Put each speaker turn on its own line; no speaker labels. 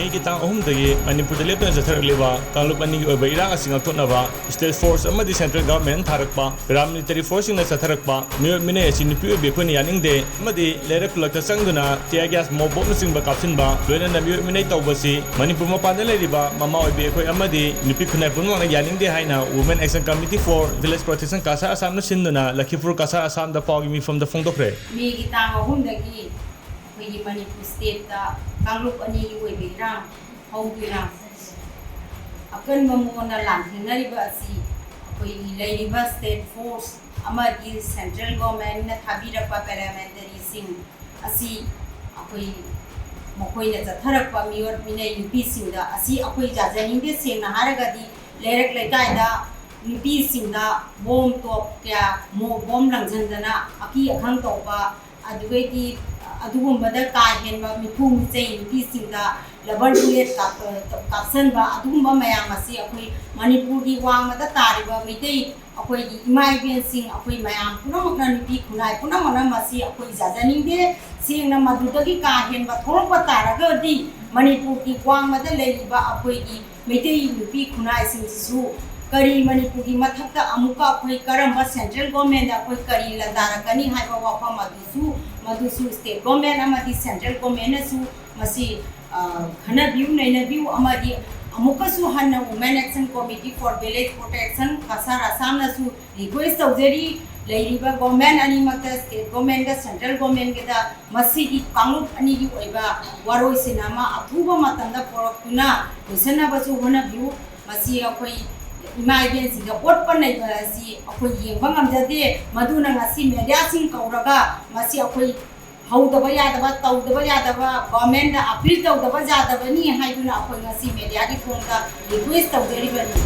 May kitang ahumdagi Manipur lepan zatharliba kanlup ani oiba irang asing atotnaba state force amadi central government tharakpa paramilitary force na satharakpa Mee-Ot Minei asi nupi oibe khoni Yaningde amadi lerak kulakta sangduna tear gas mobom singba kapsinba loina Mee-Ot Minei tawbasi Manipur mapanda leriba mama oibe khoi amadi nupi khunai punwang Yaningde haina women action committee for village protection kasa asam na sinduna Lakhipur kasa asam da pawgi mi from the phongdokre
mi kitang ahumdagi we Manipur state da kanlup ani we birang hawdina akan mamuna lan hinariba asi we leriba state force amadi central government na thabirapa parliamentary sing asi akoi mokoina zatharakpa Mee-Ot Minei nupi singda asi akoi jajaningde sengna haragadi lerak lekai da nupi singda bom top kya mo bom langjandana aki akhang toba adugai adugumada ka henba mipu michei nupi singda rubber bullet caption ba adugumba mayam asi akoi Manipur gi wangmada tariba mitei akoi imai ben sing akoi mayam punamakna nupi khunai punamana masi akoi jajaningde singna madudagi ka henba thorokpa taragadi Manipur gi wangmada leiba akoi gi mitei nupi khunai singsu kari Manipur gi mathakta amuka akoi karamba central government akoi kari ladarakani haiba wafam madusu state government amadi central government su masi khana view naina view amadi amuka su hanna women action committee for village protection kasar assam na su request tawjeri leiriba government ani makta state government ga central government ga da masi gi kangup ani gi oiba waroi sinama athuba matanda porakuna hosana basu hona view masi akoi emergency ga pot pa nai ba si akoi yengba ngamjade maduna ngasi media sing kauraga masi akoi haudaba yadaba tawdaba yadaba government da appeal tawdaba jadaba ni haiduna akoi ngasi media di phone da request tawjeri bani